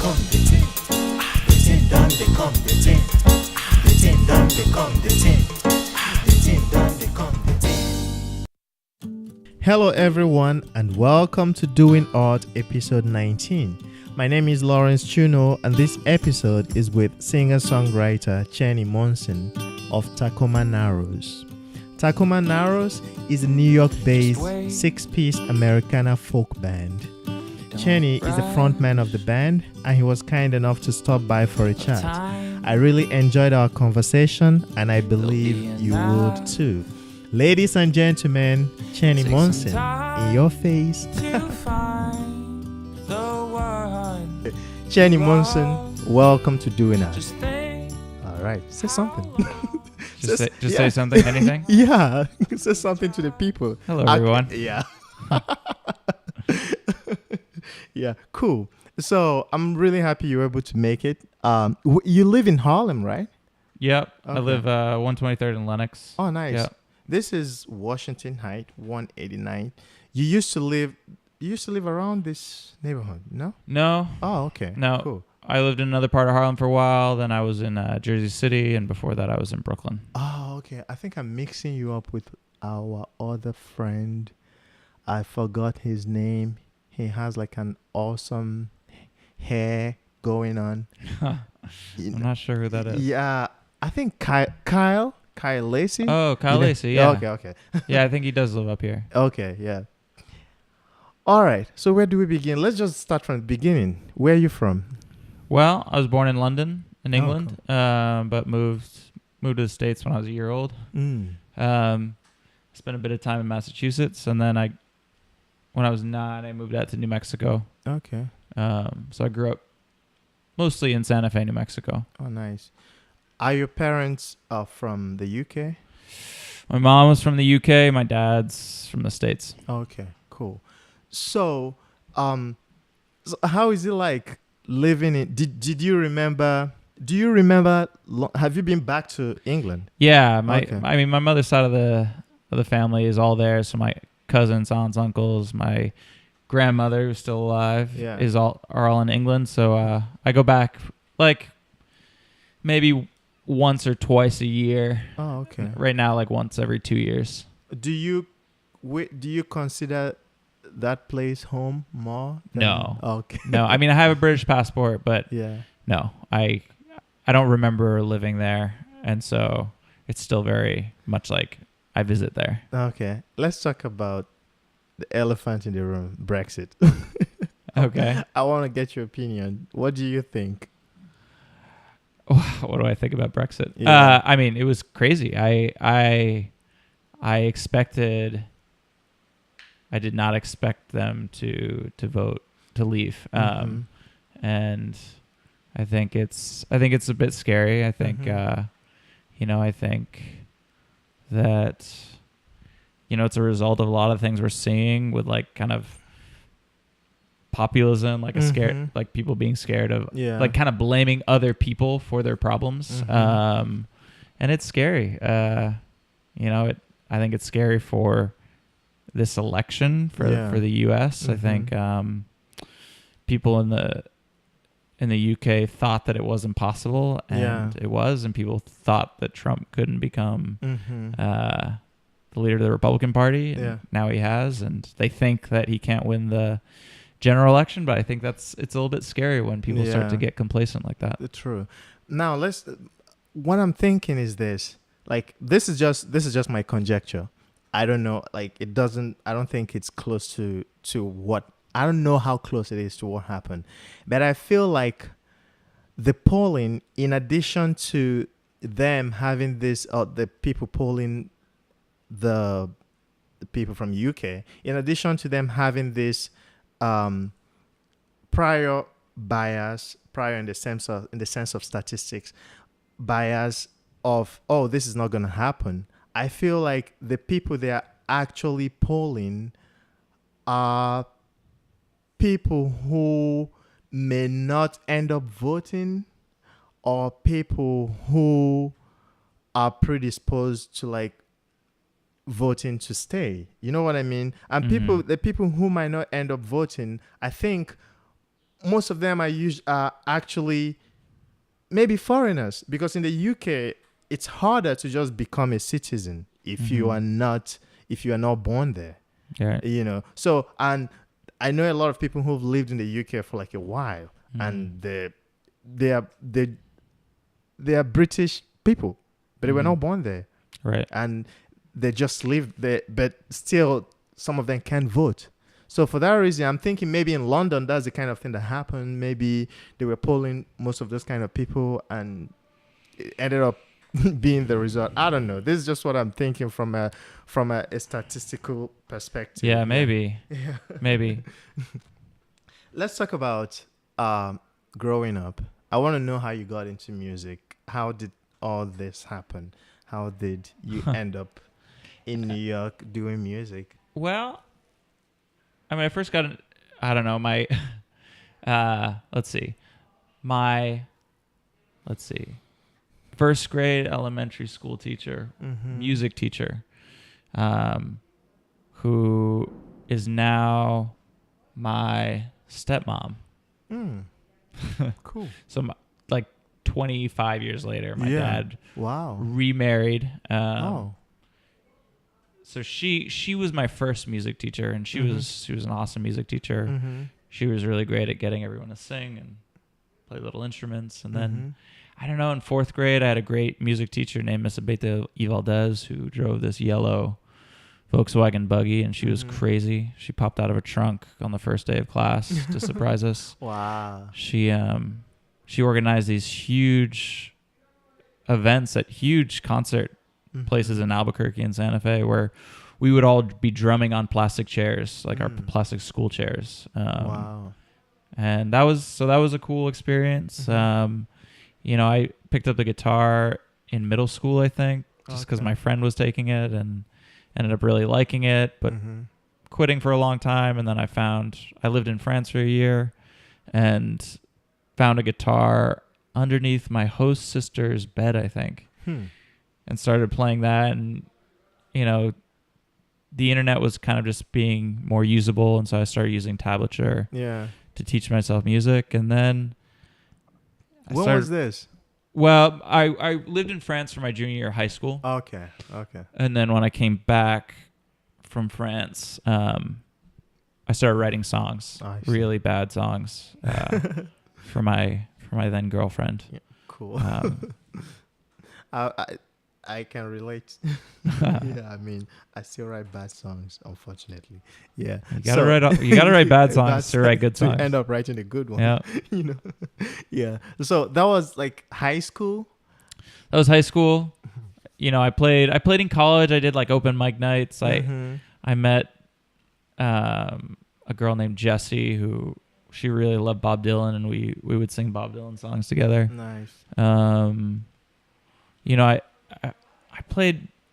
come the thing. The thing done become the thing. The thing done become the thing. The thing done become the thing. Hello everyone and welcome to Doing Art episode 19. My name is Lawrence Chuno and this episode is with singer-songwriter Cheney Munson of Tacoma Narrows. Tacoma Narrows is a New York-based 6-piece Americana folk band. Cheney is the frontman of the band and he was kind enough to stop by for a chat. I really enjoyed our conversation and I believe you would too. Ladies and gentlemen, Cheney Munson, in your face. Cheney Munson, welcome to Doing Art. All right, say something. Say something, anything? Yeah, say something to the people. Hello, everyone. Yeah. Yeah, cool. So I'm really happy you were able to make it. You live in Harlem, right? Yep. Okay. I live 123rd in Lenox. Oh, nice. Yep. This is Washington Heights, 189. You used to live around this neighborhood, no? No. Oh, okay. No. Cool. I lived in another part of Harlem for a while. Then I was in Jersey City, and before that, I was in Brooklyn. Oh, okay. I think I'm mixing you up with our other friend. I forgot his name. He has like an awesome hair going on. I'm not sure who that is. Yeah, I think Kyle Lacey. Oh, Kyle Lacey, yeah. Okay. Yeah, I think he does live up here. Okay, yeah. All right, so where do we begin? Let's just start from the beginning. Where are you from? Well, I was born in London, in England, cool. but moved to the States when I was a year old. Spent a bit of time in Massachusetts, and then when I was 9, I moved out to New Mexico. Okay. So I grew up mostly in Santa Fe, New Mexico. Oh, nice. Are your parents from the UK? My mom was from the UK. My dad's from the States. Okay, cool. So, how is it like living in? Did you remember? Do you remember? Have you been back to England? Yeah, Okay. my mother's side of the family is all there. So my cousins, aunts, uncles, my grandmother who's still alive are all in England. So I go back like maybe once or twice a year. Oh, okay. Right now, like once every 2 years. Do you consider that place home more? No. Okay. No, I mean I have a British passport, but yeah. No, I don't remember living there, and so it's still very much like I visit there. Okay, let's talk about the elephant in the room, Brexit. Okay. I want to get your opinion. What do you think? What do I think about Brexit? Yeah. I mean, it was crazy. I did not expect them to vote to leave. And I think it's a bit scary. I think I think that it's a result of a lot of things we're seeing with like kind of populism, like like people being scared of like kind of blaming other people for their problems. And it's scary. I think it's scary for this election for the US. I think people in the UK thought that it was impossible, and it was, and people thought that Trump couldn't become the leader of the Republican Party. And now he has, and they think that he can't win the general election, but I think it's a little bit scary when people start to get complacent like that. True. Now what I'm thinking is this, like, this is just my conjecture. I don't know, like I don't think it's close to what, I don't know how close it is to what happened, but I feel like the polling, in addition to them having this, the people polling the people from UK, in addition to them having this prior bias, in the sense of statistics, bias of, this is not going to happen. I feel like the people they are actually polling are people who may not end up voting, or people who are predisposed to like voting to stay. You know what I mean? And the people who might not end up voting, I think most of them are actually maybe foreigners, because in the UK it's harder to just become a citizen if you are not born there. Right. You know. So, and I know a lot of people who've lived in the UK for like a while, and they are British people, but they were not born there. Right. And they just lived there, but still some of them can't vote. So for that reason, I'm thinking maybe in London, that's the kind of thing that happened. Maybe they were polling most of those kind of people, and it ended up being the result. I don't know. This is just what I'm thinking from a statistical perspective. Yeah, maybe. Yeah. Maybe. Let's talk about growing up. I want to know how you got into music. How did all this happen? How did you end up in New York doing music? Well, I mean, I first got, I don't know, my, let's see, first grade elementary school teacher, music teacher, who is now my stepmom. Cool. So, like 25 years later, my dad remarried. So she was my first music teacher, and she was an awesome music teacher. She was really great at getting everyone to sing and play little instruments. And then, I don't know, in fourth grade, I had a great music teacher named Miss Abeta Ivaldez, who drove this yellow Volkswagen buggy, and she was crazy. She popped out of a trunk on the first day of class to surprise us. Wow. She organized these huge events at huge concert places in Albuquerque and Santa Fe, where we would all be drumming on plastic chairs, like our plastic school chairs. Wow. And that was a cool experience. You know, I picked up the guitar in middle school, I think, just because my friend was taking it, and ended up really liking it, but quitting for a long time. And then I lived in France for a year and found a guitar underneath my host sister's bed, I think. And started playing that, and you know, the internet was kind of just being more usable, and so I started using tablature to teach myself music. And then when was this? Well, I lived in France for my junior year of high school. Okay. And then when I came back from France, I started writing songs, really bad songs, for my then girlfriend. Yeah, cool. I can relate. Yeah, I mean, I still write bad songs, unfortunately. Yeah, you gotta write bad songs to write good songs. To end up writing a good one. Yeah, you know. Yeah. So that was like high school. That was high school. You know, I played in college. I did like open mic nights. I met a girl named Jessie who she really loved Bob Dylan, and we would sing Bob Dylan songs together. Nice. You know,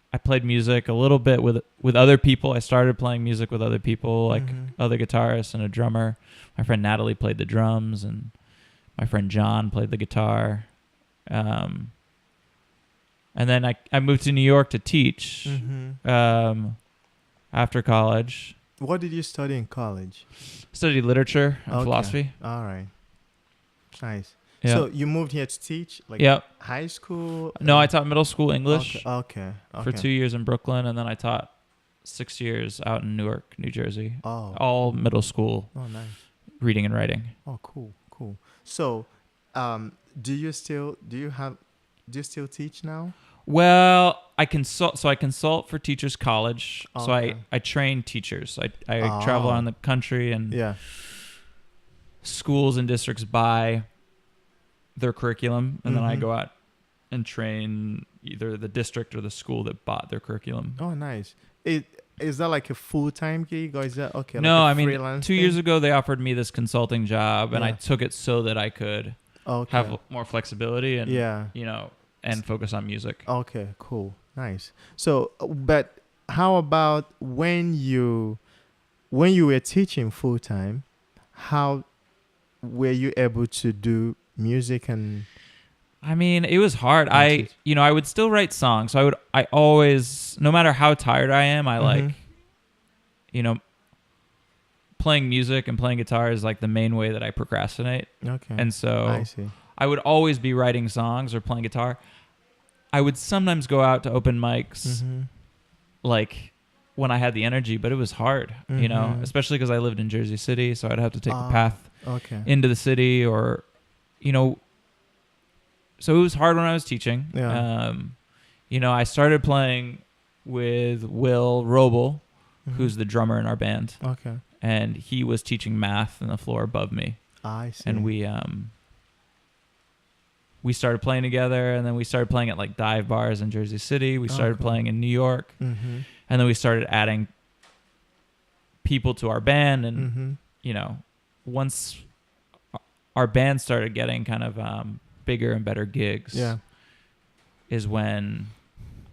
I played music a little bit with other people. I started playing music with other people, like other guitarists and a drummer. My friend Natalie played the drums, and my friend John played the guitar. And then I moved to New York to teach after college. What did you study in college? Studied literature and philosophy. All right. Nice. Yep. So you moved here to teach, like high school? No, I taught middle school English. Okay. For 2 years in Brooklyn, and then I taught 6 years out in Newark, New Jersey. Oh. All middle school. Oh, nice. Reading and writing. Oh, cool. So, do you still teach now? Well, I consult. So I consult for Teachers College. Okay. So I train teachers. I travel around the country, and schools and districts buy their curriculum, and then I go out and train either the district or the school that bought their curriculum. Oh, nice. Is that like a full-time gig, or is that okay? No, like I mean, 2 years ago they offered me this consulting job, and I took it so that I could have more flexibility and you know, and focus on music. Okay, cool, nice. So, but how about when you were teaching full-time? How were you able to do music? And I mean, it was hard. I would still write songs. So I always, no matter how tired I am, I like, you know, playing music and playing guitar is like the main way that I procrastinate. Okay. And so I see. I would always be writing songs or playing guitar. I would sometimes go out to open mics, like when I had the energy, but it was hard, you know, especially because I lived in Jersey City, so I'd have to take the path into the city, or, you know, so it was hard when I was teaching. Yeah. You know, I started playing with Will Roble, who's the drummer in our band. Okay. And he was teaching math on the floor above me. I see. And we started playing together, and then we started playing at like dive bars in Jersey City. We started playing in New York, and then we started adding people to our band. And you know, once our band started getting kind of bigger and better gigs, is when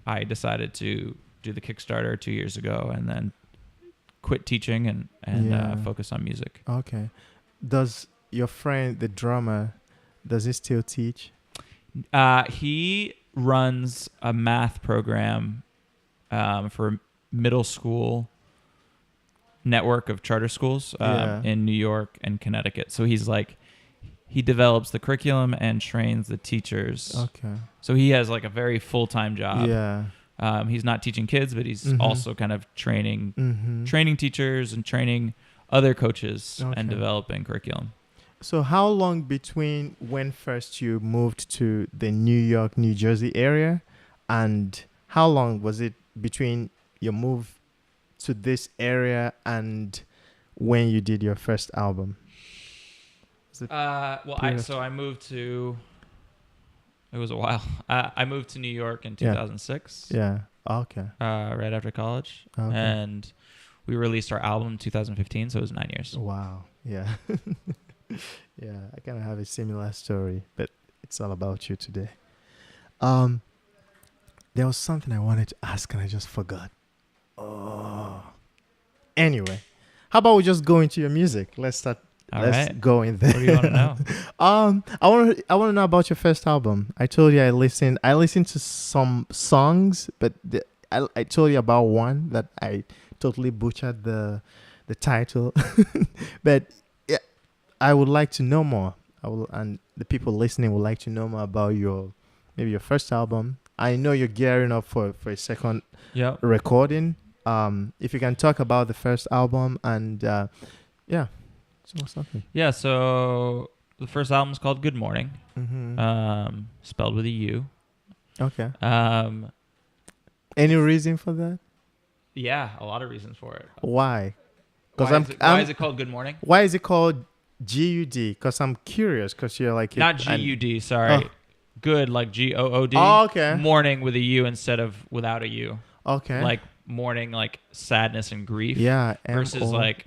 I decided to do the Kickstarter 2 years ago, and then quit teaching and focus on music. Okay. Does your friend, the drummer, does he still teach? He runs a math program for a middle school network of charter schools in New York and Connecticut. So he's like, he develops the curriculum and trains the teachers. Okay. So he has like a very full-time job. Yeah. He's not teaching kids, but he's also kind of training teachers and training other coaches and developing curriculum. So how long between when first you moved to the New York, New Jersey area, and how long was it between your move to this area and when you did your first album? I moved to, it was a while. I moved to New York in 2006. Yeah. Okay. Right after college. Okay. And we released our album in 2015, so it was 9 years. Wow. Yeah. Yeah, I kind of have a similar story, but it's all about you today. There was something I wanted to ask and I just forgot. Oh. Anyway, how about we just go into your music? Let's go in there. What do you want to know? I want to know about your first album. I told you I listened to some songs, but I told you about one that I totally butchered the title. But yeah, I would like to know more. And the people listening would like to know more about your first album. I know you're gearing up for a second recording. If you can talk about the first album and something. Yeah, so the first album is called Good Morning, spelled with a U. Okay. Any reason for that? Yeah, a lot of reasons for it. Why? Why is it called Good Morning? Why is it called GUD? Because I'm curious. Because you're like not GUD. Sorry, good like GOOD. Oh, okay. Morning with a U instead of without a U. Okay. Like mourning, like sadness and grief. Yeah. Versus like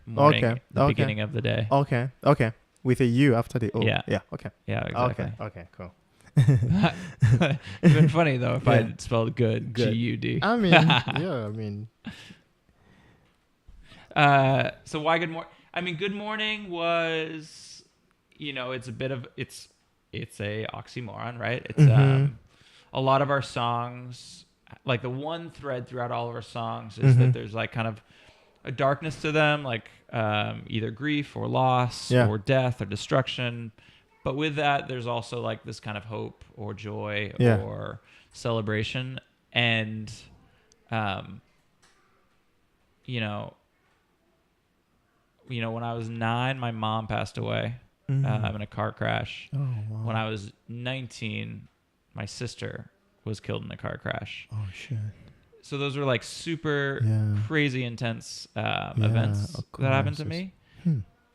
mourning the beginning of the day. Okay. Okay. With a U after the O. Yeah. Yeah. Okay. Yeah. Exactly. Okay. Cool. It's been funny though if I had spelled good GUD. I mean, So why Good Morning? I mean, Good Morning was, it's a bit of it's a oxymoron, right? It's a lot of our songs, like the one thread throughout all of our songs is that there's like kind of a darkness to them, like either grief or loss or death or destruction. But with that, there's also like this kind of hope or joy or celebration. And, when I was 9, my mom passed away in a car crash. Oh, wow. When I was 19, my sister was killed in a car crash. Oh, shit. So those were like super crazy intense events that happened to me.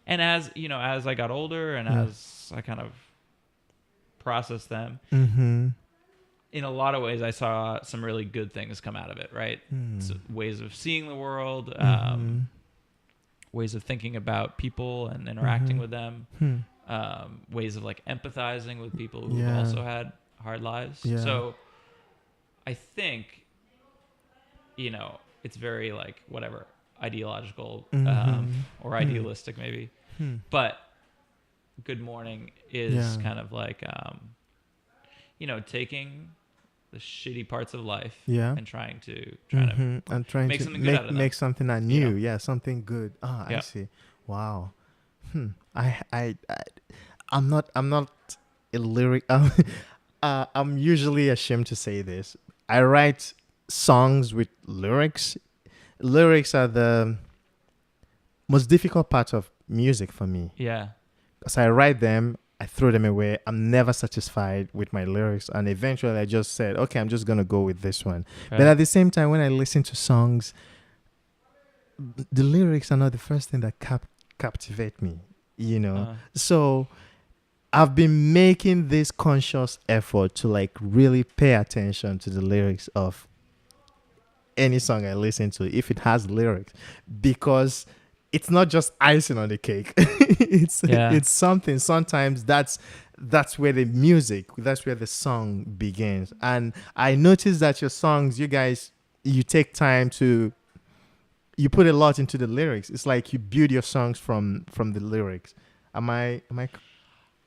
And as I got older and as I kind of processed them, in a lot of ways, I saw some really good things come out of it, right? So ways of seeing the world, ways of thinking about people and interacting with them, ways of like empathizing with people who've also had hard lives. Yeah. So I think, it's very like whatever, ideological or idealistic maybe. But Good Morning is kind of like, taking the shitty parts of life, and trying to make something good out of them. Make something new, something good. I see. Wow. I'm not a lyric. I'm usually ashamed to say this. I write songs with lyrics. Lyrics are the most difficult part of music for me. Yeah. So I write them, I throw them away. I'm never satisfied with my lyrics. And eventually I just said, okay, I'm just going to go with this one. Right. But at the same time, when I listen to songs, the lyrics are not the first thing that captivate me, you know? So I've been making this conscious effort to like really pay attention to the lyrics of any song I listen to, if it has lyrics, because it's not just icing on the cake. It's something. Sometimes that's where the music, that's where the song begins. And I noticed that your songs, you guys, you take time to, you put a lot into the lyrics. It's like you build your songs from the lyrics. Am I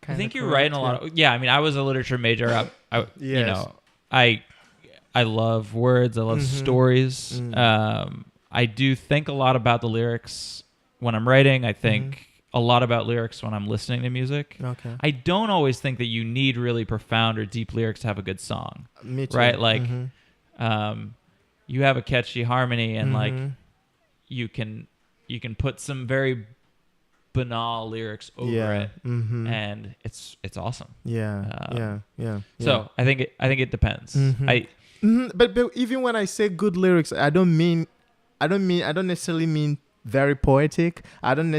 I think you're right in a lot of, I mean, I was a literature major. You know, I love words. I love stories. I do think a lot about the lyrics when I'm writing. I think a lot about lyrics when I'm listening to music. Okay. I don't always think that you need really profound or deep lyrics to have a good song. Me too. Right? Like, you have a catchy harmony, and like, you can put some very banal lyrics over it, and it's awesome. So I think it depends. But even when I say good lyrics, I don't necessarily mean very poetic. I don't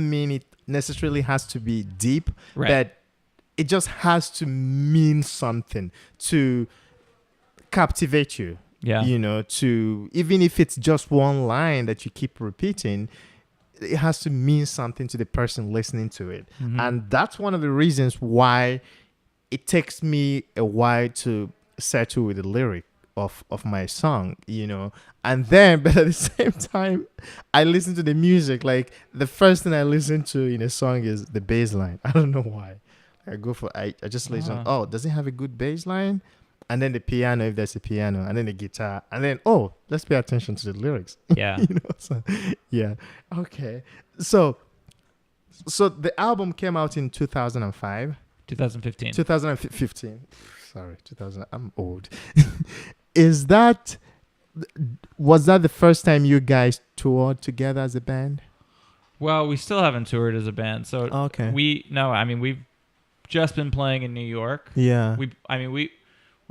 mean it necessarily has to be deep, but it just has to mean something to captivate you. You know, to, even if it's just one line that you keep repeating, it has to mean something to the person listening to it. And that's one of the reasons why it takes me a while to settle with the lyric of my song, you know. And then, but at the same time, I listen to the music. Like, the first thing I listen to in a song is the bass line. I don't know why. I just listen. Oh, does it have a good bass line? And then the piano, if there's a piano, and then the guitar, and then, let's pay attention to the lyrics. Yeah. You know, so, yeah. Okay. So the album came out in 2005. 2015. 2015. Sorry, 2000. I'm old. Was that the first time you guys toured together as a band? Well, we still haven't toured as a band. So okay. We've just been playing in New York. Yeah. We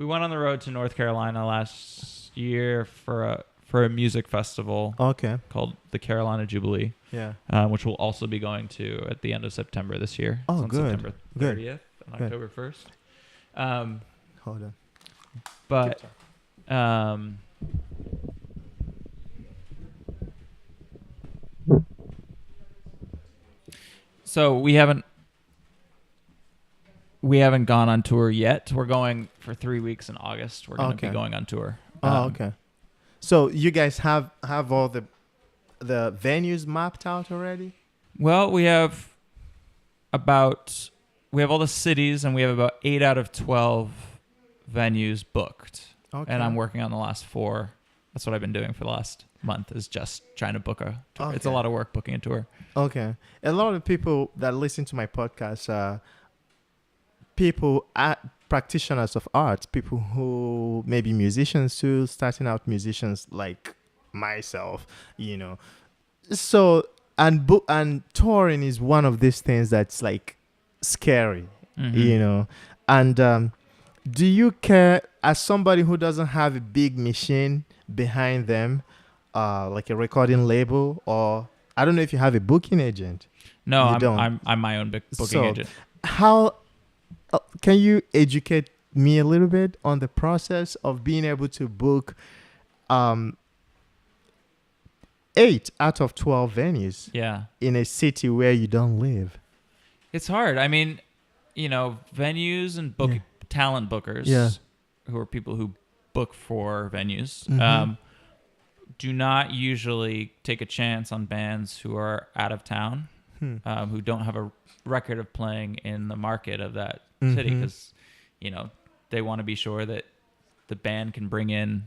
went on the road to North Carolina last year for a music festival. Okay. Called the Carolina Jubilee. Yeah. Which we'll also be going to at the end of September this year. Oh, on good. September 30th and October 1st. Hold on. But so we haven't gone on tour yet. We're going for 3 weeks in August. We're going to be going on tour. Okay. So you guys have all the venues mapped out already? Well, we have all the cities, and we have about 8 out of 12 venues booked. Okay. And I'm working on the last 4. That's what I've been doing for the last month, is just trying to book a tour. Okay. It's a lot of work booking a tour. Okay. A lot of people that listen to my podcast are practitioners of art, people who may be musicians too, starting out musicians like myself, you know. So, and touring is one of these things that's like scary, you know. And do you care, as somebody who doesn't have a big machine behind them, like a recording label, or I don't know if you have a booking agent? No, I'm my own booking agent. How can you educate me a little bit on the process of being able to book 8 out of 12 venues in a city where you don't live? It's hard. I mean, you know, venues and talent bookers, who are people who book for venues, do not usually take a chance on bands who are out of town, who don't have a record of playing in the market of that city, because, you know, they want to be sure that the band can bring in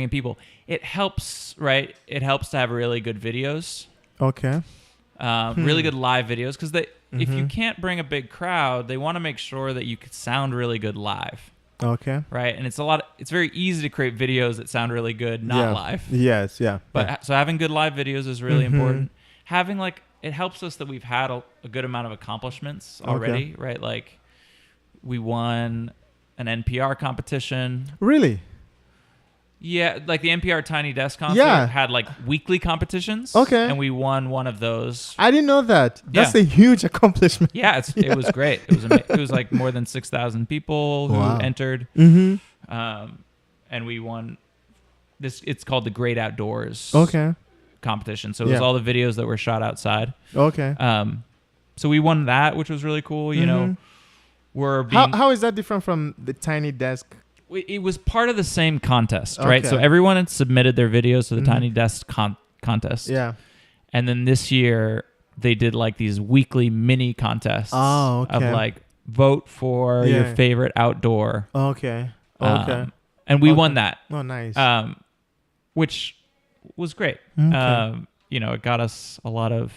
people. It helps, right? It helps to have really good videos. Okay. Really good live videos, because if you can't bring a big crowd, they want to make sure that you could sound really good live. Okay. Right, and it's very easy to create videos that sound really good not live. Yes. Yeah. But so having good live videos is really important. Having it helps us that we've had a good amount of accomplishments already. Right, like we won an NPR competition. Really? Yeah, like the NPR Tiny Desk concert had like weekly competitions. Okay. And we won one of those. I didn't know that. That's a huge accomplishment. Yeah, it was great. It was like more than 6,000 people who entered. And we won this. It's called the Great Outdoors competition. So it was all the videos that were shot outside. Okay. So we won that, which was really cool. You know, how is that different from the Tiny Desk? It was part of the same contest, right? So everyone had submitted their videos to the Tiny Desk contest. Yeah. And then this year they did like these weekly mini contests of like vote for your favorite outdoor. Okay. And we won that. Oh, nice. Which was great. Okay. You know, it got us a lot of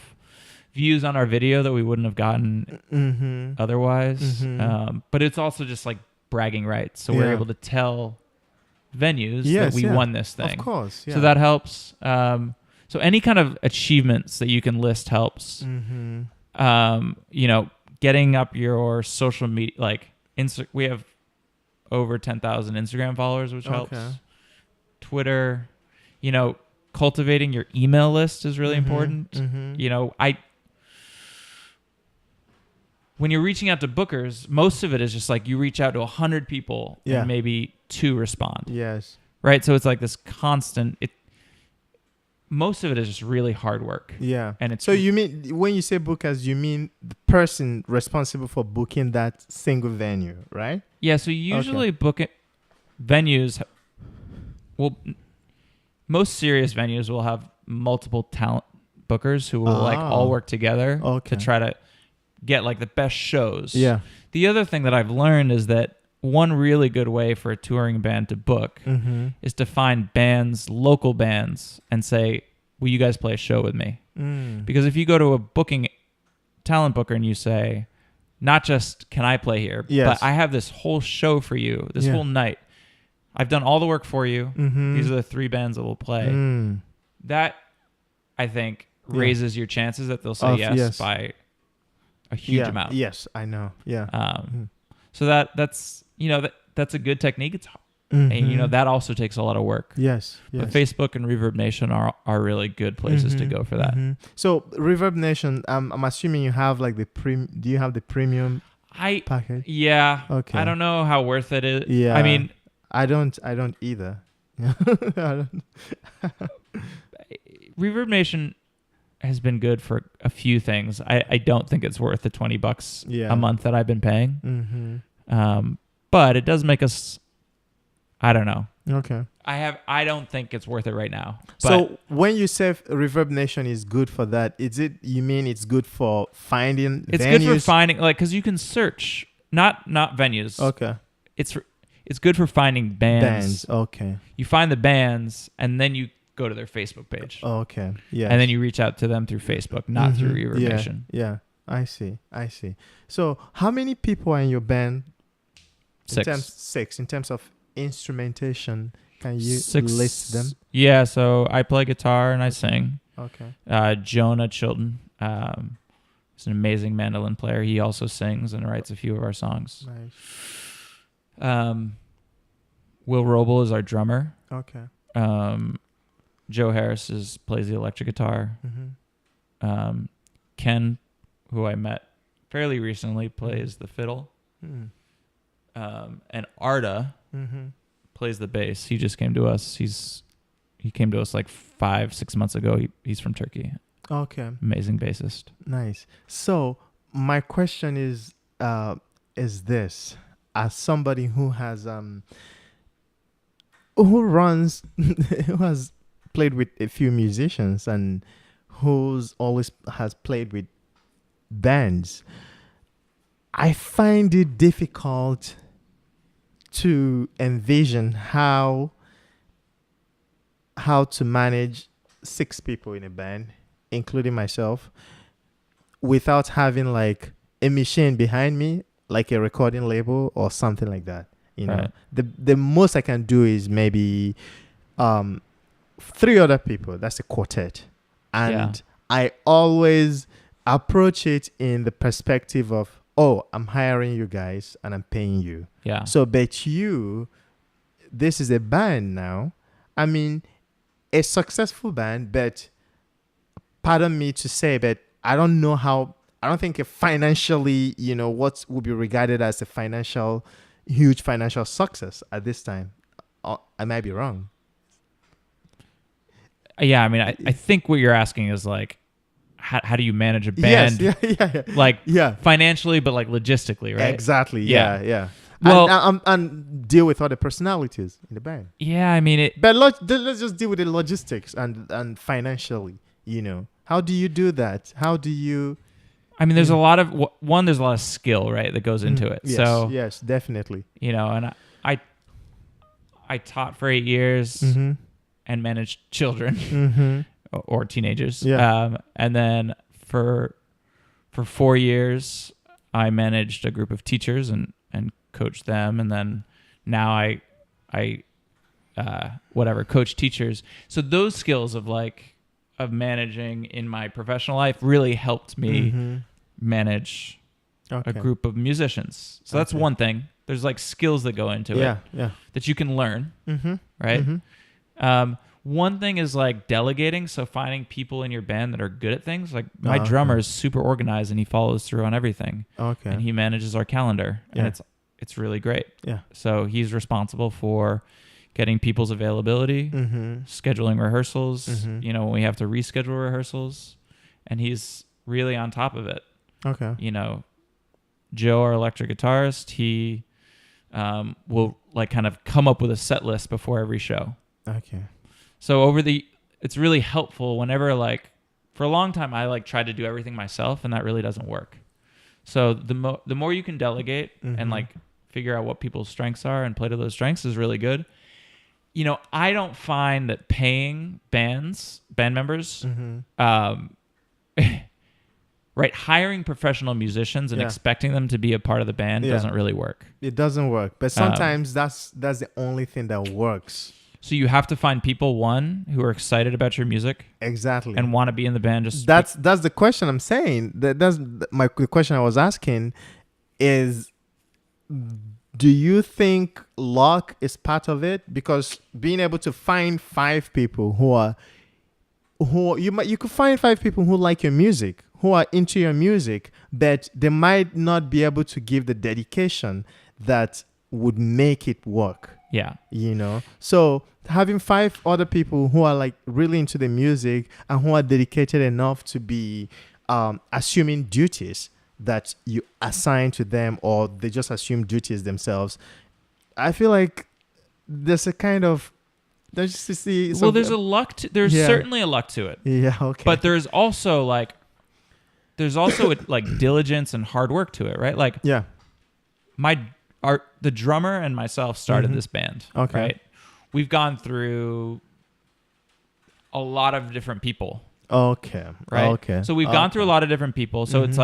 views on our video that we wouldn't have gotten otherwise. But it's also just like bragging rights, so we're able to tell venues that we won this thing. Of course, so that helps. So any kind of achievements that you can list helps. You know, getting up your social media, like we have over 10,000 Instagram followers, which helps. Twitter, you know, cultivating your email list is really important. You know, when you're reaching out to bookers, most of it is just like you reach out to 100 people and maybe 2 respond. Yes. Right? So it's like this constant... most of it is just really hard work. Yeah. And so you mean, when you say bookers, you mean the person responsible for booking that single venue, right? Yeah, so usually venues... Well, most serious venues will have multiple talent bookers who will like all work together to try to get like the best shows. Yeah. The other thing that I've learned is that one really good way for a touring band to book is to find local bands, and say, will you guys play a show with me? Because if you go to a talent booker and you say, not just can I play here, but I have this whole show for you, this whole night. I've done all the work for you. These are the 3 bands that will play. That, I think, raises your chances that they'll say yes by a huge amount. Yes, I know. Yeah. So that's you know that's a good technique. It's and you know that also takes a lot of work. Yes. But Facebook and Reverb Nation are really good places to go for that. So Reverb Nation, I'm assuming you have like do you have the premium package? Yeah. Okay. I don't know how worth it is. Yeah. I mean, I don't either. Reverb Nation has been good for a few things. I don't think it's worth the $20 a month that I've been paying. But it does make us, I don't know. Okay. I don't think it's worth it right now. But so when you say Reverb Nation is good for that, you mean it's good for finding venues? It's good for finding, like, because you can search, not venues. Okay. It's good for finding bands. Okay. You find the bands, and then you go to their Facebook page. Okay. Yeah. And then you reach out to them through Facebook, not through Reverb Nation. Yeah. I see. So how many people are in your band? 6. In terms of instrumentation, can you 6. list them? Yeah. So I play guitar and I sing. Okay. Jonah Chilton is an amazing mandolin player. He also sings and writes a few of our songs. Nice. Will Roble is our drummer. Okay. Joe Harris plays the electric guitar. Ken, who I met fairly recently, plays the fiddle. And Arda plays the bass. He just came to us. He came to us like 5-6 months ago. He's from Turkey. Okay. Amazing bassist. Nice. So my question is this: as somebody who has who has played with a few musicians and who's always has played with bands, I find it difficult to envision how to manage 6 people in a band, including myself, without having like a machine behind me, like a recording label or something like that. You know, Right. the most I can do is maybe 3 other people. That's a quartet. And I always approach it in the perspective of, oh, I'm hiring you guys and I'm paying you. Yeah. So, but this is a band now. I mean, a successful band, but pardon me to say, but I don't think financially, you know, what would be regarded as a huge financial success at this time. I might be wrong. Yeah, I mean, I think what you're asking is like, how do you manage a band? Yes, yeah. Like financially, but like logistically, right? Exactly. Yeah. Well, and deal with other personalities in the band. Yeah, I mean it. But let's just deal with the logistics and financially. You know, how do you do that? How do you? I mean, there's a lot of there's a lot of skill, right, that goes into it. Yes, so yes, definitely. You know, and I taught for 8 years and managed children or teenagers. Yeah. And then for 4 years, I managed a group of teachers and coached them, and then now I coach teachers. So those skills of managing in my professional life really helped me manage a group of musicians. So that's one thing. There's like skills that go into it that you can learn, right? One thing is like delegating. So finding people in your band that are good at things. Like my drummer is super organized and he follows through on everything. Okay. And he manages our calendar, and it's really great. Yeah. So he's responsible for getting people's availability, scheduling rehearsals, you know, when we have to reschedule rehearsals, and he's really on top of it. Okay. You know, Joe, our electric guitarist, he will like kind of come up with a set list before every show. Okay. So it's really helpful whenever for a long time I tried to do everything myself, and that really doesn't work. So the more you can delegate and figure out what people's strengths are and play to those strengths is really good. You know, I don't find that paying band members, right, hiring professional musicians and expecting them to be a part of the band doesn't really work. It doesn't work, but sometimes that's the only thing that works. So you have to find people, one, who are excited about your music, exactly, and want to be in the band. That's the question I'm saying. The question I was asking is, do you think luck is part of it? Because being able to find 5 people you could find 5 people who like your music, who are into your music, but they might not be able to give the dedication that would make it work. Yeah. You know? So having 5 other people who are really into the music and who are dedicated enough to be assuming duties that you assign to them, or they just assume duties themselves, I feel like there's a kind of there's certainly a luck to it. Yeah, okay. But there's also diligence and hard work to it, right? The drummer and myself started this band. Okay. Right? We've gone through a lot of different people. Okay. Right. Okay. So we've gone through a lot of different people. So it's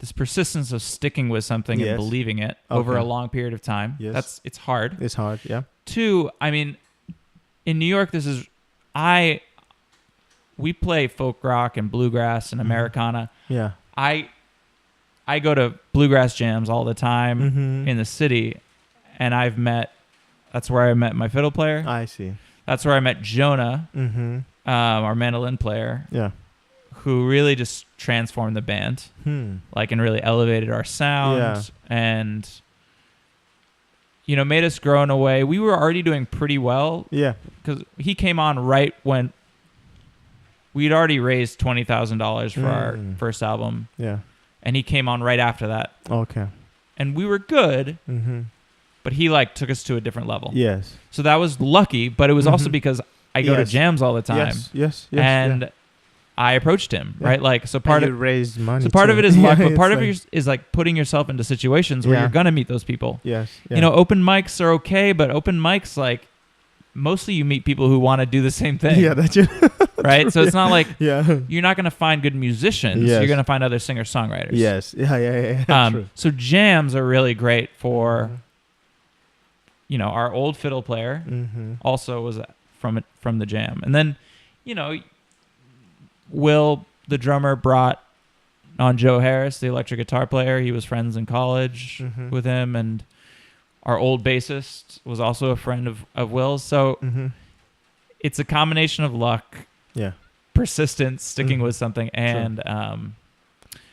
this persistence of sticking with something and believing it over a long period of time. Yes. It's hard. It's hard. Yeah. 2, I mean, in New York, we play folk rock and bluegrass and Americana. Yeah. I go to bluegrass jams all the time in the city, and that's where I met my fiddle player. I see. That's where I met Jonah, our mandolin player. Yeah. Who really just transformed the band, and really elevated our sound and, you know, made us grow in a way. We were already doing pretty well. Yeah. Because he came on right when we'd already raised $20,000 for our first album. Yeah. And he came on right after that. Okay. And we were good, but he took us to a different level. Yes. So that was lucky, but it was also because I go to jams all the time. Yes. And I approached him, right? Like, so part of raised money. So part of it is luck, but part of like, it is like putting yourself into situations where you're gonna meet those people. Yes. Yeah. You know, open mics are okay, but open mics, like, mostly you meet people who want to do the same thing. Yeah, that's it. Right? True. So it's not like you're not going to find good musicians. Yes. You're going to find other singer-songwriters. Yes. Yeah. True. So jams are really great for, you know, our old fiddle player also was from the jam. And then, you know, Will, the drummer, brought on Joe Harris, the electric guitar player. He was friends in college with him, and our old bassist was also a friend of Will's. So it's a combination of luck, persistence, sticking with something, and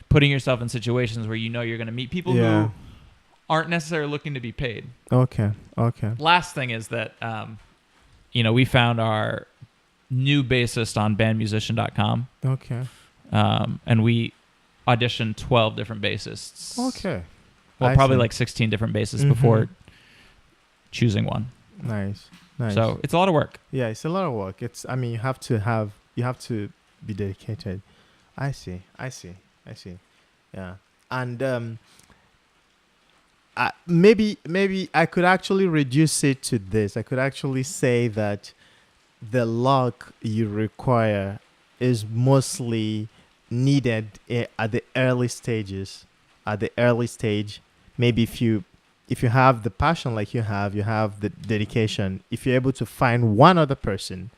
putting yourself in situations where you know you're going to meet people who aren't necessarily looking to be paid. Okay. Last thing is that, you know, we found our new bassist on bandmusician.com. Okay. And we auditioned 12 different bassists. Okay. Well, probably like 16 different bassists before choosing one. Nice. So it's a lot of work. Yeah, it's a lot of work. You have to be dedicated. I see. Yeah. And maybe I could actually reduce it to this. I could actually say that the luck you require is mostly needed at the early stages. At the early stage, maybe if you have the passion like you have the dedication, if you're able to find one other person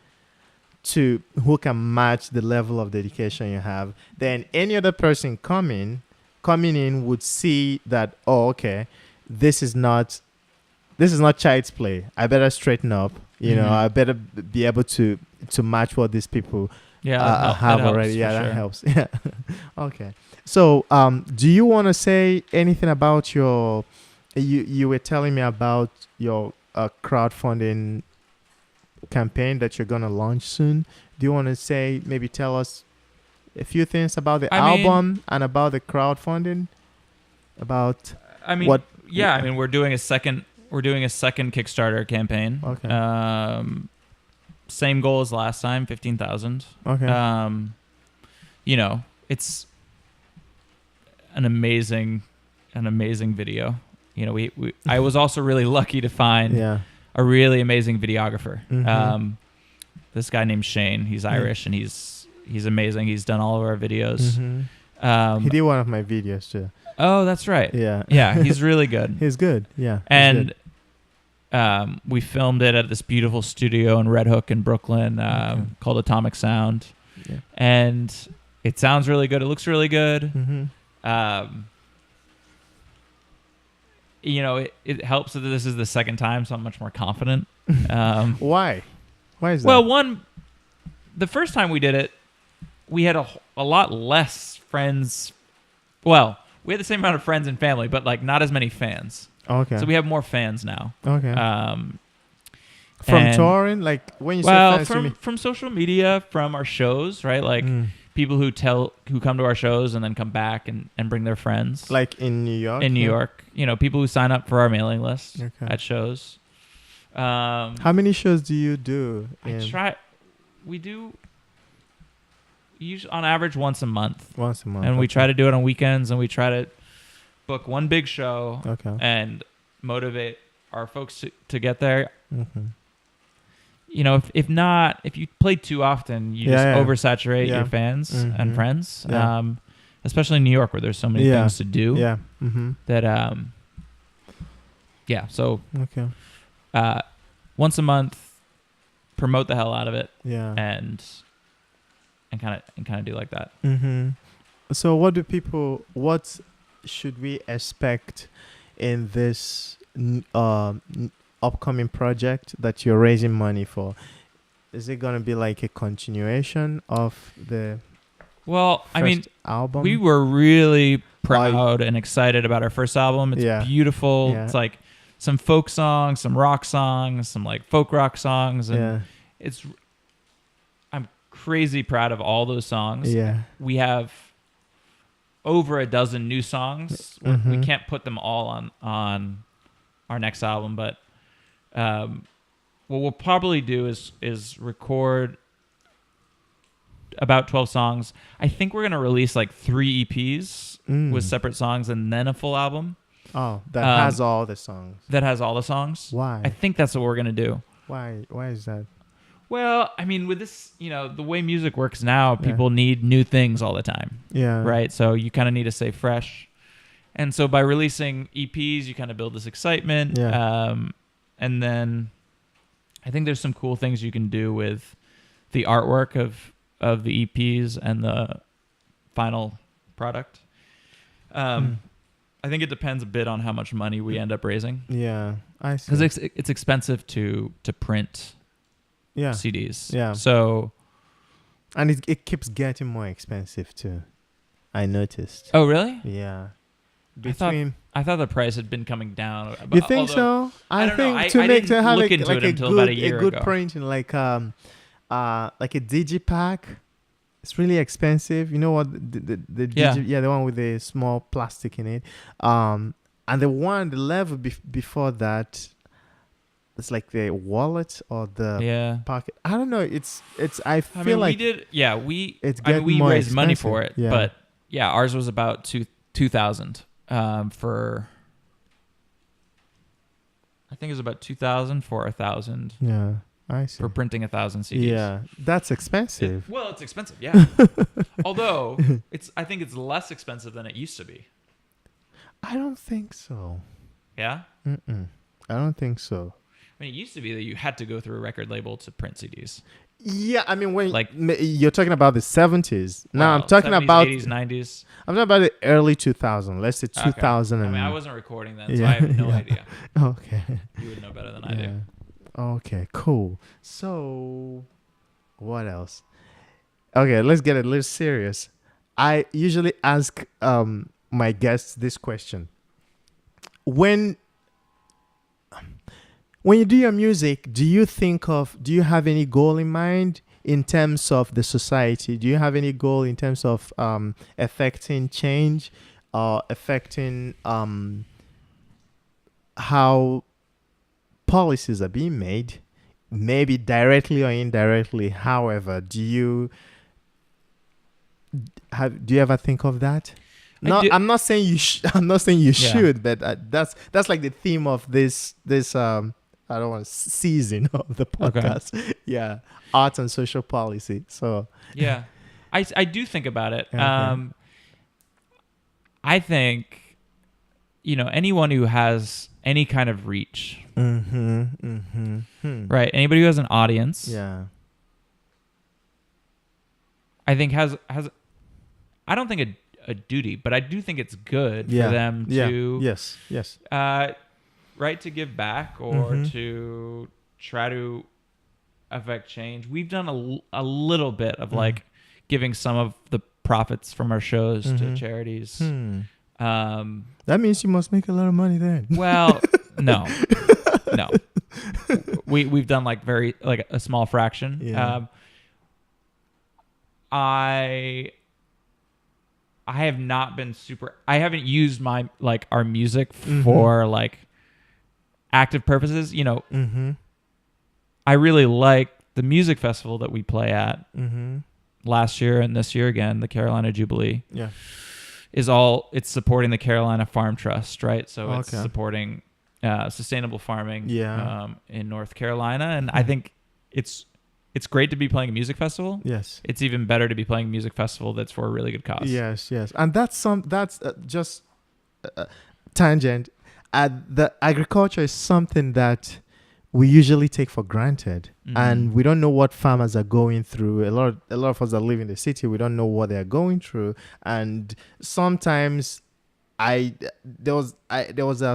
who can match the level of dedication you have, then any other person coming in would see that, oh, okay, this is not child's play. I better straighten up. You know, I better be able to match what these people have already. Yeah, that helps. Yeah. Okay. So, do you want to say anything about your? You were telling me about your crowdfunding campaign that you're gonna launch soon. Do you want to maybe tell us a few things about the album and about the crowdfunding? We're doing a second Kickstarter campaign. Okay. Same goal as last time, 15,000. Okay. You know, it's an amazing video. You know, I was also really lucky to find a really amazing videographer. This guy named Shane. He's Irish and he's amazing. He's done all of our videos. He did one of my videos too. Oh, that's right. Yeah. He's really good. He's good. Yeah. And we filmed it at this beautiful studio in Red Hook in Brooklyn called Atomic Sound. Yeah. And it sounds really good. It looks really good. You know, it helps that this is the second time, so I'm much more confident. Why? Why is that? Well, the first time we did it, we had a lot less friends. Well, we had the same amount of friends and family, but like not as many fans. Okay. So we have more fans now. Okay. From touring, like when you say fans, from social media, from our shows, right? Like people who come to our shows and then come back and bring their friends. Like in New York. In New York, you know, people who sign up for our mailing list at shows. How many shows do you do? We do usually on average once a month. And we try to do it on weekends, and we try to book one big show and motivate our folks to get there. You know, if you play too often, you just oversaturate your fans and friends. Especially in New York, where there's so many things to do. Yeah. That So once a month, promote the hell out of it. Yeah. And kind of do like that. So what should we expect in this upcoming project that you're raising money for? Is it going to be like a continuation of the first album? We were really proud and excited about our first album. It's beautiful. Yeah. It's like some folk songs, some rock songs, some like folk rock songs, and I'm crazy proud of all those songs. Yeah. We have over a dozen new songs. We can't put them all on our next album, but what we'll probably do is record about 12 songs. I think we're going to release like 3 EPs with separate songs and then a full album. Oh, that has all the songs. That has all the songs. Why? I think that's what we're going to do. Why is that? Well, I mean, with this, the way music works now, people need new things all the time. Yeah. Right? So you kind of need to stay fresh. And so by releasing EPs, you kind of build this excitement. Yeah. And then I think there's some cool things you can do with the artwork of the EPs and the final product. I think it depends a bit on how much money we end up raising. Yeah, I see. Because it's expensive to print CDs. Yeah. So, and it keeps getting more expensive too. I noticed. Oh, really? Yeah. I thought the price had been coming down. You think so? I think to have look into it until about a year good ago. printing like a digipack, it's really expensive. You know what? The the one with the small plastic in it. And the level before that, it's like the wallet or the pocket. I don't know. It's. I feel like we did. Yeah, we. We raised money for it, but ours was about 2,000 for. I think it was about 2,000 for 1,000. Yeah, I see. For printing 1,000 CDs. Yeah, that's expensive. It's expensive. Yeah. Although I think it's less expensive than it used to be. I don't think so. Yeah. I don't think so. I mean, it used to be that you had to go through a record label to print CDs. Yeah, I mean, when you're talking about the 70s. Now I'm talking 70s, about 80s, 90s. I'm talking about the early 2000s. Let's say 2000. Okay. I mean, I wasn't recording then, so I have no idea. Okay. You would know better than I do. Okay, cool. So, what else? Okay, let's get a little serious. I usually ask my guests this question. When you do your music, do you have any goal in mind in terms of the society? Do you have any goal in terms of affecting change or affecting how policies are being made, maybe directly or indirectly? However, do you ever think of that? No, I'm not saying you. I'm not saying you should, but that's like the theme of this. I don't want season of the podcast. Okay. Yeah, art and social policy. So yeah, I do think about it. Okay. I think anyone who has any kind of reach, right? Anybody who has an audience, I think has. I don't think a duty, but I do think it's good for them to yes right, to give back or to try to affect change. We've done a little bit of like giving some of the profits from our shows to charities. That means you must make a lot of money then. Well, no. We've done like a small fraction. Yeah. I have not been I haven't used our music for like active purposes. I really like the music festival that we play at last year and this year again, the Carolina Jubilee. Yeah. It's supporting the Carolina Farm Trust, right? So it's supporting sustainable farming in North Carolina. And I think it's great to be playing a music festival. Yes. It's even better to be playing a music festival that's for a really good cause. Yes. And that's just tangent. The agriculture is something that we usually take for granted, and we don't know what farmers are going through. A lot of us that live in the city, we don't know what they are going through, and sometimes there was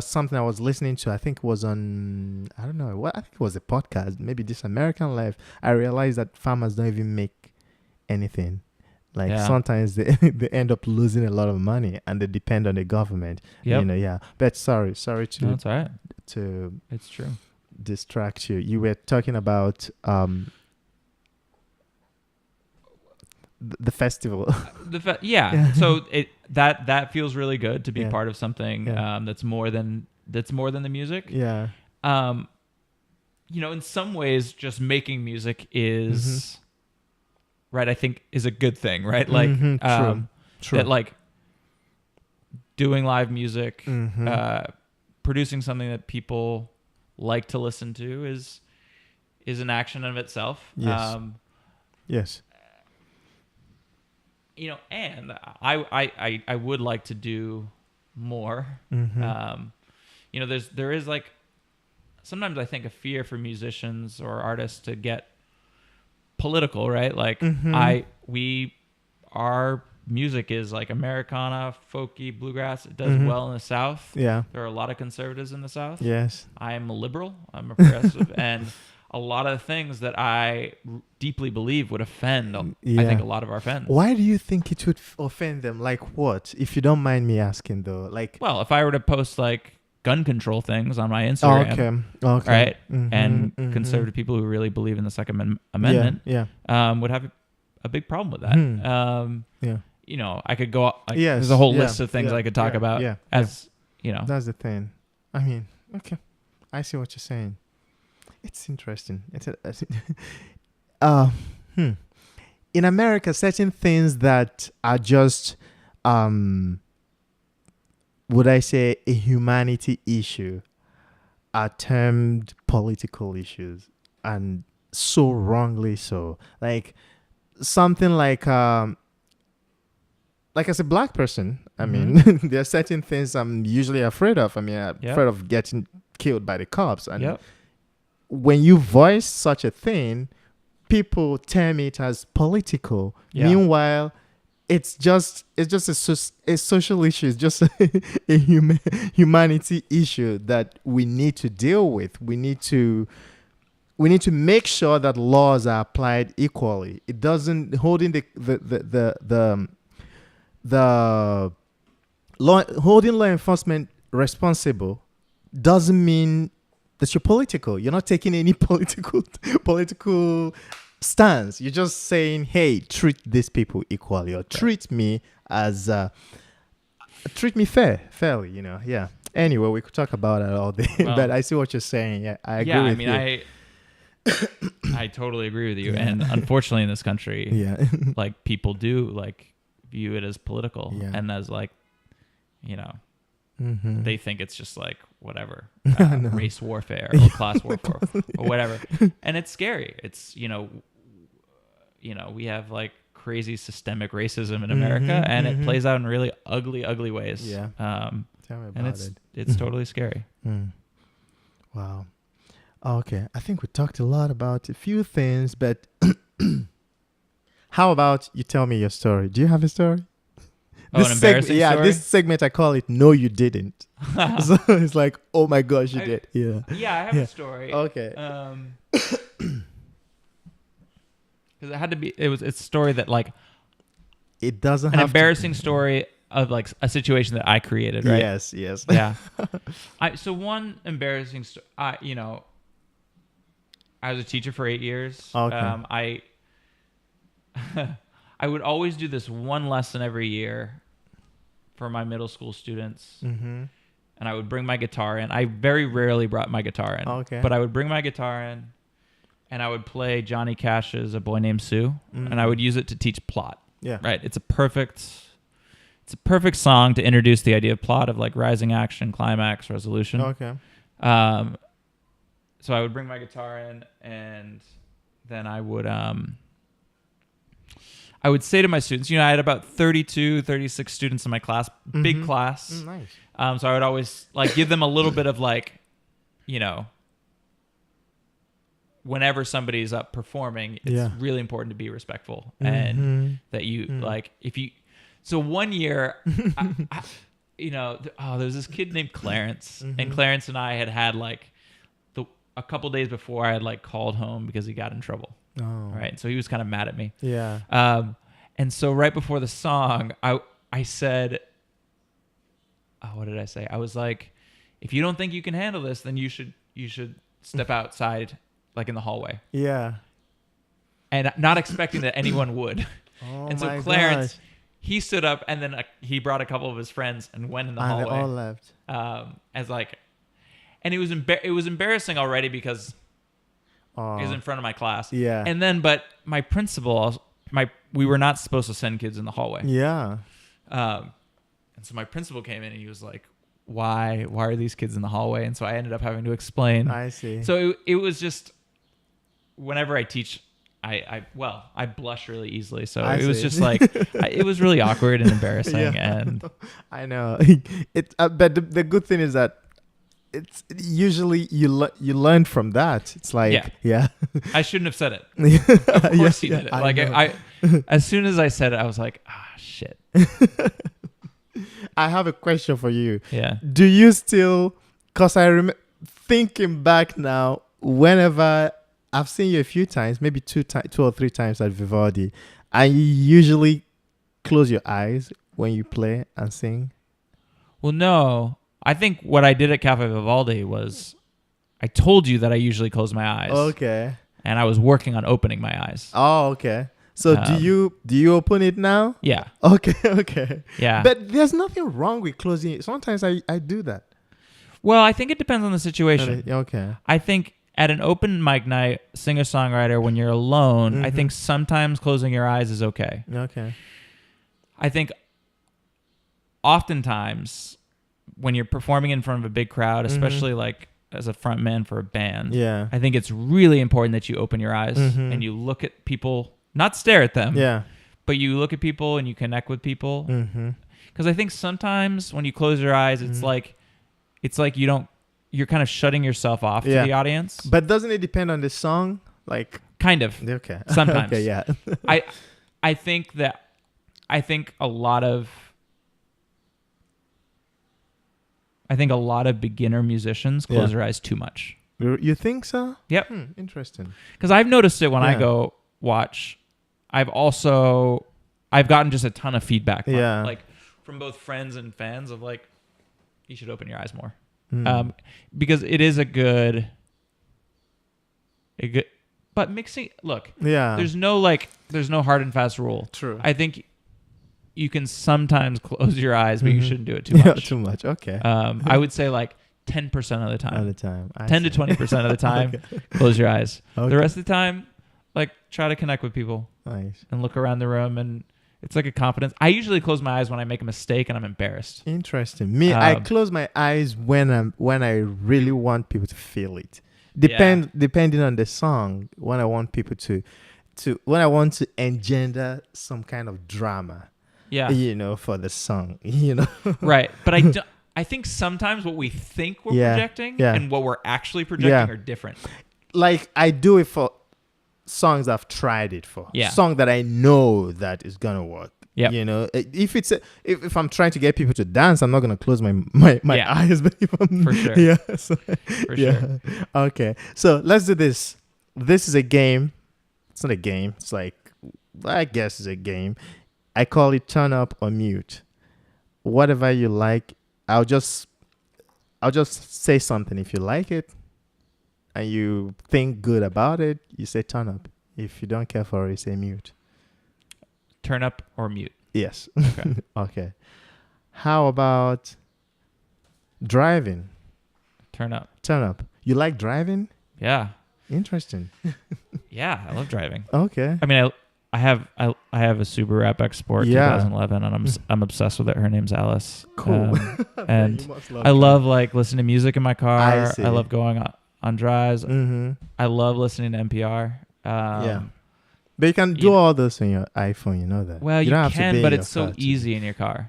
something I was listening to. I think it was on, I don't know, I think it was a podcast, maybe This American Life. I realized that farmers don't even make anything. Sometimes they end up losing a lot of money, and they depend on the government. Yep. But sorry to. No, it's all right. It's true. Distract you. You were talking about the festival. So that feels really good to be part of something that's more than the music. Yeah. In some ways, just making music is right, I think is a good thing, right? Like, True. that like doing live music, producing something that people like to listen to is an action of itself. Yes. Yes. You know, and I would like to do more. You know, there is like, sometimes I think a fear for musicians or artists to get political, right? Like our music is like Americana, folky, bluegrass. It does well in the South. Yeah. There are a lot of conservatives in the South. Yes. I am a liberal. I'm a progressive. And a lot of the things that I deeply believe would offend, I think, a lot of our fans. Why do you think it would offend them? Like what? If you don't mind me asking, though. Like, well, if I were to post like gun control things on my Instagram, right, and conservative people who really believe in the Second Amendment, would have a big problem with that. You know, I could go. Like, there's a whole list of things I could talk about. You know, that's the thing. I mean, okay, I see what you're saying. It's interesting. In America, certain things that are just, would I say, a humanity issue, are termed political issues, and so wrongly so. Like something like as a black person, I mean, there are certain things I'm usually afraid of. I mean, I'm afraid of getting killed by the cops. And when you voice such a thing, people term it as political. Meanwhile, it's just a social issue. It's just a humanity issue that we need to deal with. We need to make sure that laws are applied equally. It doesn't holding holding law enforcement responsible doesn't mean that you're political. You're not taking any political stance. You're just saying, hey, treat these people equally, or treat me as treat me fairly, you know. Yeah. Anyway, we could talk about it all day, but I see what you're saying. Yeah, I agree with you. I totally agree with you. And unfortunately in this country, like people do like view it as political and as like, you know, they think it's just like whatever, race warfare or class warfare or whatever. And it's scary. It's, you know, we have like crazy systemic racism in America, and it plays out in really ugly ways. Yeah. Tell me about it. It's totally scary. Wow. Okay. I think we talked a lot about a few things, but how about you tell me your story? Do you have a story? An embarrassing story? This segment, I call it No You Didn't. So it's like, oh my gosh, you did. Yeah. Yeah, I have a story. Okay. Because it had to be, it's a story that like, it doesn't an have embarrassing story of like a situation that I created, right? Yes. Yeah. So one embarrassing story, you know, I was a teacher for 8 years. Okay. I would always do this one lesson every year for my middle school students. And I would bring my guitar in. I very rarely brought my guitar in. Okay. But I would bring my guitar in, and I would play Johnny Cash's A Boy Named Sue, and I would use it to teach plot. Yeah. Right? It's a perfect song to introduce the idea of plot, of like rising action, climax, resolution. Okay. So I would bring my guitar in, and then I would say to my students, you know, I had about 32, 36 students in my class, big class. Nice. So I would always like give them a little bit of like, you know, whenever somebody's up performing, it's really important to be respectful and that you like, so one year, you know, there's this kid named Clarence, and Clarence and I had like a couple days before I had like called home because he got in trouble. Oh. Right. So he was kind of mad at me. Yeah. And so right before the song, I said, what did I say? I was like, if you don't think you can handle this, then you should step outside, like in the hallway. Yeah. And not expecting that anyone would. Oh, and so Clarence, he stood up, and then he brought a couple of his friends and went in the hallway. They all left. As like, and it was embarrassing already because he was in front of my class. Yeah. And then, but my principal, we were not supposed to send kids in the hallway. Yeah. And so my principal came in and he was like, why are these kids in the hallway? And so I ended up having to explain. I see. So it was just, whenever I teach, I blush really easily. So it was just like, it was really awkward and embarrassing. And I know but the good thing is that it's usually you learn from that. It's like, yeah. I shouldn't have said it. Of course he did it. Like I as soon as I said it, I was like, shit. I have a question for you. Yeah. Do you still, because I remember thinking back now, whenever I've seen you a few times, maybe two or three times at Vivaldi, and you usually close your eyes when you play and sing? Well, no. I think what I did at Cafe Vivaldi was I told you that I usually close my eyes. Okay. And I was working on opening my eyes. Oh, okay. So do you open it now? Yeah. Okay. Yeah. But there's nothing wrong with closing it. Sometimes I do that. Well, I think it depends on the situation. Okay. I think at an open mic night, singer-songwriter, when you're alone, I think sometimes closing your eyes is okay. Okay. I think oftentimes when you're performing in front of a big crowd, especially like as a frontman for a band, I think it's really important that you open your eyes and you look at people, not stare at them, but you look at people and you connect with people. Because I think sometimes when you close your eyes, it's like you're kind of shutting yourself off to the audience. But doesn't it depend on the song? Like, kind of. Okay. Sometimes. Okay, yeah. I think a lot of beginner musicians close their eyes too much. You think so? Yep. Interesting. Because I've noticed it when I go watch. I've gotten just a ton of feedback. Like from both friends and fans of like, you should open your eyes more. Because it is a good, but mixing, look, there's no hard and fast rule. True. I think you can sometimes close your eyes, but you shouldn't do it too much. Yeah, too much. Okay. I would say like 10% of the time. 10 to 20% of the time, close your eyes. Okay. The rest of the time, like try to connect with people. Nice. And look around the room, and it's like a confidence. I usually close my eyes when I make a mistake and I'm embarrassed. Interesting. Me, I close my eyes when I really want people to feel it. Depending on the song, when I want people to when I want to engender some kind of drama. Yeah. For the song, Right. But I think sometimes what we think we're projecting and what we're actually projecting are different. Like I do it for songs I've tried it for. Yeah. Song that I know that is gonna work. Yeah. If I'm trying to get people to dance, I'm not gonna close my eyes. But for sure. Yeah. For sure. Okay. So let's do this. This is a game. It's not a game. It's like, I guess it's a game. I call it turn up or mute. Whatever you like. I'll just say something. If you like it and you think good about it, you say turn up. If you don't care for it, you say mute. Turn up or mute? Yes. Okay. Okay. How about driving? Turn up. Turn up. You like driving? Yeah. Interesting. Yeah, I love driving. Okay. I mean, I have a Subaru Rap Sport 2011, and I'm obsessed with it. Her name's Alice. Cool. And I love like listening to music in my car. I love going on drives. I love listening to NPR. But you can do all this on your iPhone. You know that. Well, you can, but it's so easy in your car.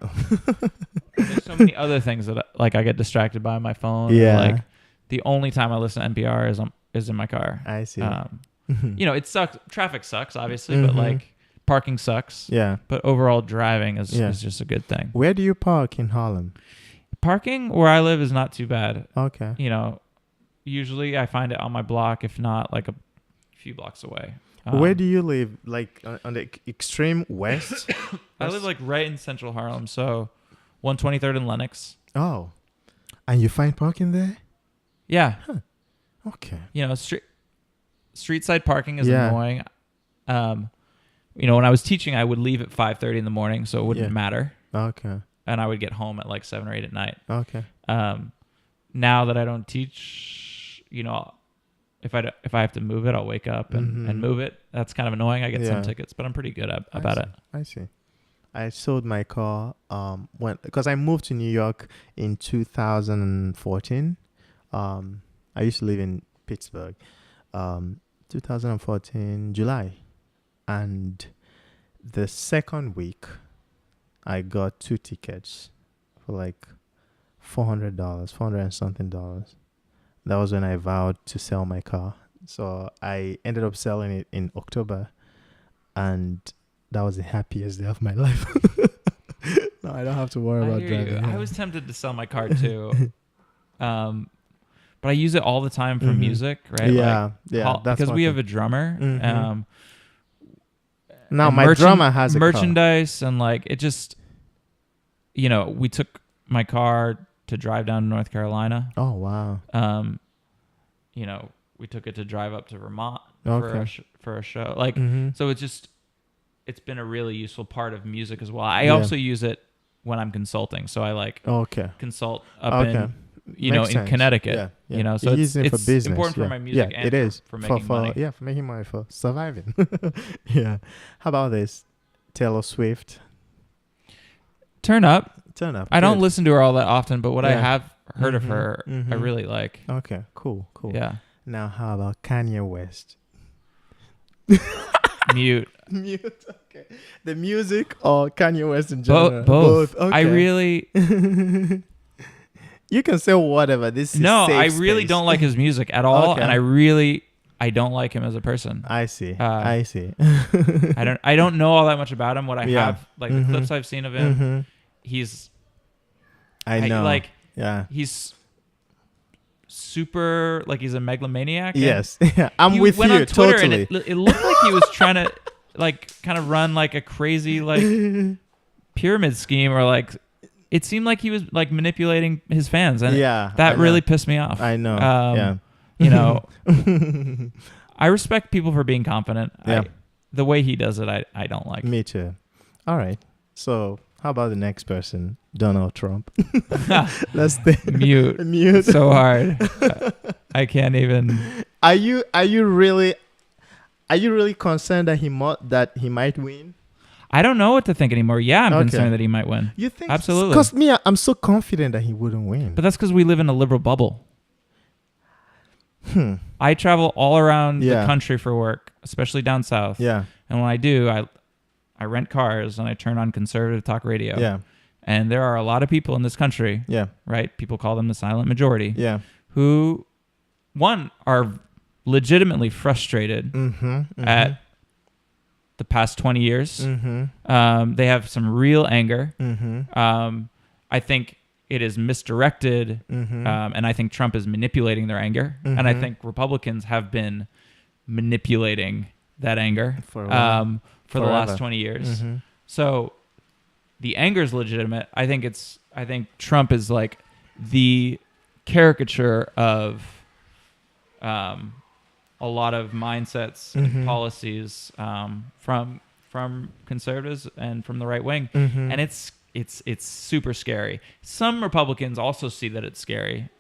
There's so many other things that like I get distracted by on my phone. Yeah. Like the only time I listen to NPR is in my car. I see. It sucks. Traffic sucks, obviously, but like parking sucks. Yeah. But overall, driving is just a good thing. Where do you park in Harlem? Parking where I live is not too bad. Okay. Usually I find it on my block, if not like a few blocks away. Where do you live? Like on the extreme west? I live like right in central Harlem, so 123rd and Lenox. Oh. And you find parking there? Yeah. Huh. Okay. Street side parking is annoying. When I was teaching, I would leave at 5:30 in the morning, so it wouldn't matter. Okay. And I would get home at like 7 or 8 at night. Okay. Now that I don't teach, if I have to move it, I'll wake up and move it. That's kind of annoying. I get some tickets, but I'm pretty good about it. I see. I sold my car because I moved to New York in 2014. I used to live in Pittsburgh. 2014 July, and the second week I got 2 tickets for like $400 and something. That was when I vowed to sell my car, so I ended up selling it in October, and that was the happiest day of my life. No, I don't have to worry about driving. I was tempted to sell my car too. But I use it all the time for music, right? Yeah, that's because we have a drummer. Now my drummer has a merchandise car. And like it just, we took my car to drive down to North Carolina. Oh wow. We took it to drive up to Vermont for a show. Like so, it's been a really useful part of music as well. I also use it when I'm consulting. So I consult up in. In Connecticut, so it's for business. Important for my music and it is. for making money. Yeah, for making money, for surviving. Yeah. How about this? Taylor Swift. Turn up. I don't Good. listen to her all that often, but what I have heard of her, I really like. Okay, cool. Yeah. Now, how about Kanye West? Mute. Okay. The music or Kanye West in general? Both. Okay. I really... You can say whatever. This is I safe really space. don't like his music at all, and I don't like him as a person. I see. I don't know all that much about him. What I have, like the clips I've seen of him, he's super, like he's a megalomaniac. Yes. I'm with you on Twitter totally. And it looked like he was trying to like kind of run like a crazy like pyramid scheme, or like it seemed like he was like manipulating his fans, and that really pissed me off. I know. I respect people for being confident. Yeah. The way he does it, I don't like. Me too. All right. So how about the next person? Donald Trump. Let's mute so hard. I can't even. Are you really concerned that he might win? I don't know what to think anymore. Yeah, I'm concerned that he might win. You think? Absolutely. Because me, I'm so confident that he wouldn't win. But that's because we live in a liberal bubble. I travel all around the country for work, especially down south. Yeah. And when I do, I rent cars and I turn on conservative talk radio. Yeah. And there are a lot of people in this country. Yeah. Right? People call them the silent majority. Yeah. Who, one, are legitimately frustrated at the past 20 years. They have some real anger. I think it is misdirected, and I think Trump is manipulating their anger, and I think Republicans have been manipulating that anger for the last 20 years. So the anger is legitimate. I think Trump is like the caricature of a lot of mindsets and policies from conservatives and from the right wing, and it's super scary. Some Republicans also see that it's scary.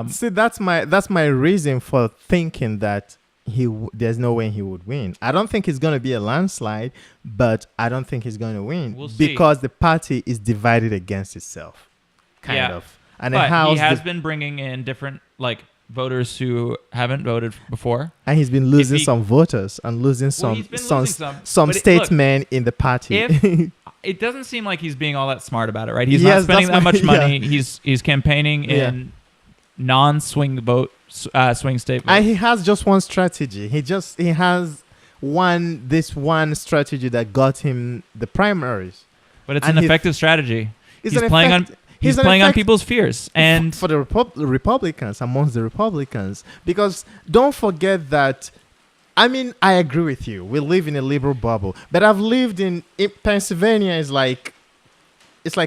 See, that's my reason for thinking that there's no way he would win. I don't think it's going to be a landslide, but I don't think he's going to win. We'll see. Because the party is divided against itself, kind of. And but he has been bringing in different like voters who haven't voted before, and he's been losing some voters and losing some statesmen in the party. It doesn't seem like he's being all that smart about it, right? He's not spending that much money. He's campaigning in non-swing vote, swing state votes. And he has just one strategy. He has one strategy that got him the primaries. But it's an effective strategy. He's playing on people's fears, and for the Republicans, amongst the Republicans, because don't forget that. I mean, I agree with you. We live in a liberal bubble, but I've lived in Pennsylvania. It's like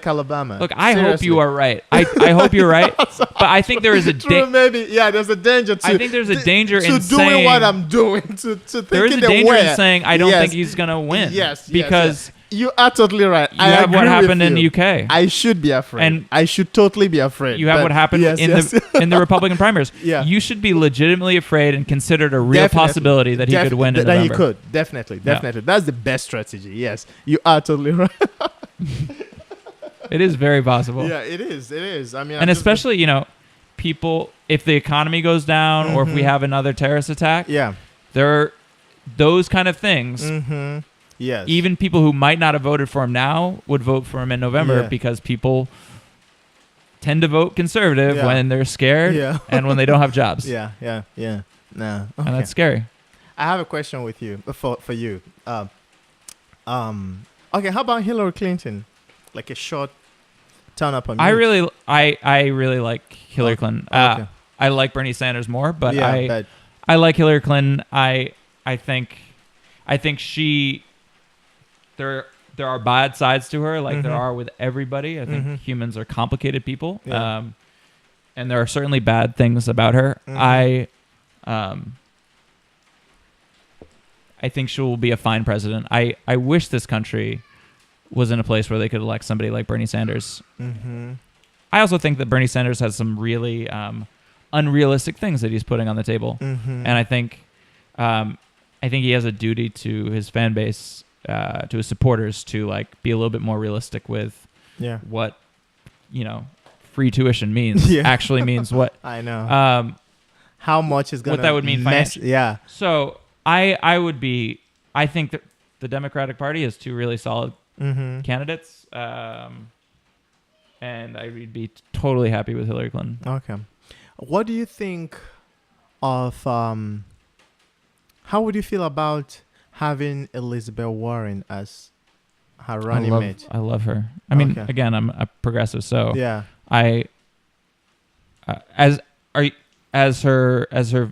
Alabama. Look, I hope you are right. I hope you're right, but I think there is a there's a danger. I think there's a danger in doing saying what I'm doing. To there is a danger in saying I don't think he's gonna win. Yes, because You are totally right. You have what happened in the UK. I should be afraid. And I should totally be afraid. You have what happened in the Republican primaries. Yeah. You should be legitimately afraid and consider it a real possibility that he could win in November. That he could. Definitely. Yeah. That's the best strategy. Yes. You are totally right. It is very possible. Yeah, it is. I mean, and especially, people, if the economy goes down or if we have another terrorist attack, there are those kind of things. Mm-hmm. Yes. Even people who might not have voted for him now would vote for him in November because people tend to vote conservative when they're scared and when they don't have jobs. Yeah. No. Okay. And that's scary. I have a question with you for you. Okay, how about Hillary Clinton? Like a short turn up on I really like Hillary Clinton. Okay. I like Bernie Sanders more, but I like Hillary Clinton. I think she there are bad sides to her, like there are with everybody. I think humans are complicated people, and there are certainly bad things about her. I think she will be a fine president. I wish this country was in a place where they could elect somebody like Bernie Sanders. I also think that Bernie Sanders has some really unrealistic things that he's putting on the table, and I think he has a duty to his fan base, to his supporters, to like be a little bit more realistic with what free tuition means. Actually means what I know. How much is going to what that would mean financially. Yeah. So I think that the Democratic Party has two really solid candidates, and I would be totally happy with Hillary Clinton. Okay. What do you think of how would you feel about having Elizabeth Warren as her running mate? I love her. I mean, again, I'm a progressive, so as her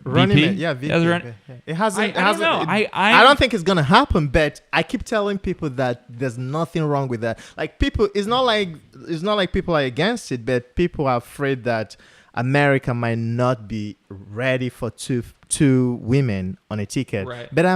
running VP, mate, VP. It hasn't. I don't know. I don't think it's gonna happen, but I keep telling people that there's nothing wrong with that. Like people, it's not like people are against it, but people are afraid that America might not be ready for two women on a ticket. Right. But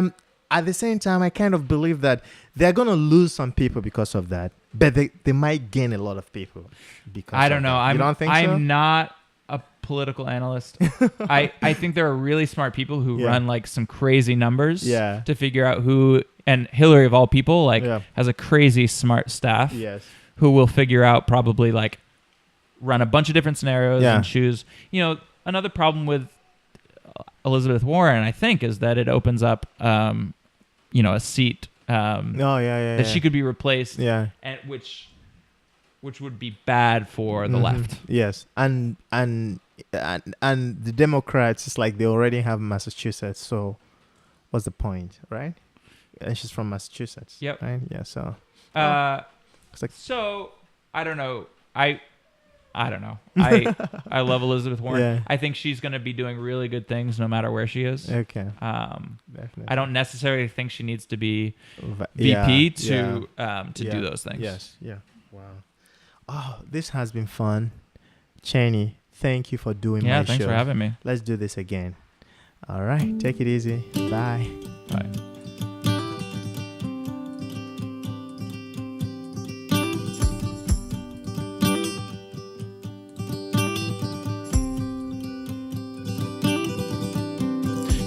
at the same time, I kind of believe that they're gonna lose some people because of that, but they might gain a lot of people because. I don't know. You don't think so? I'm not a political analyst. I think there are really smart people who run like some crazy numbers to figure out who, and Hillary of all people has a crazy smart staff who will figure out probably like run a bunch of different scenarios and choose. Another problem with Elizabeth Warren, I think, is that it opens up a seat that she could be replaced and which would be bad for the left. Yes. And the Democrats, it's like they already have Massachusetts, so what's the point, right? And she's from Massachusetts. Yep. Right? Yeah, so it's like, so I don't know. I don't know. I love Elizabeth Warren. Yeah. I think she's going to be doing really good things no matter where she is. Okay. Definitely. I don't necessarily think she needs to be VP to do those things. Yes. Yeah. Wow. Oh, this has been fun. Cheney, thank you for doing my show. Yeah, thanks for having me. Let's do this again. All right. Take it easy. Bye. Bye.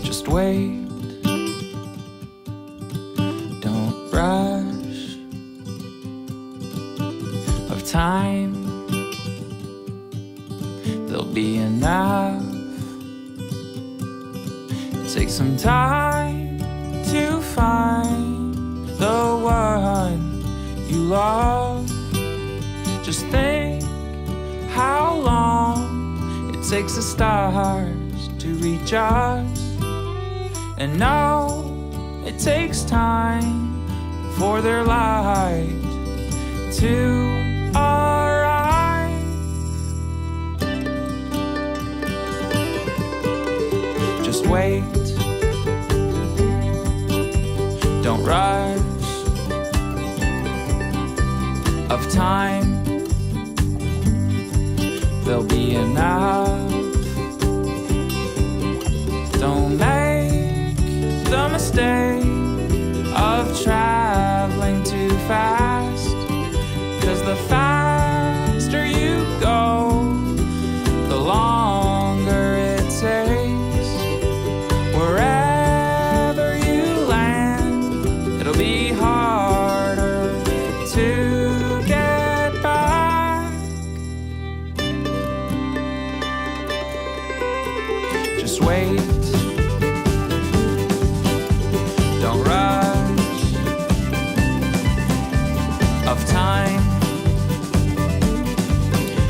Just wait. Don't rush. Of time, there'll be enough. Take some time to find the one you love. Just think how long it takes the stars to reach us. And know it takes time for their light to arrive. Just wait. Don't rush. Of time, there'll be enough. Don't make the mistake of traveling too fast. just wait. Don't rush of time.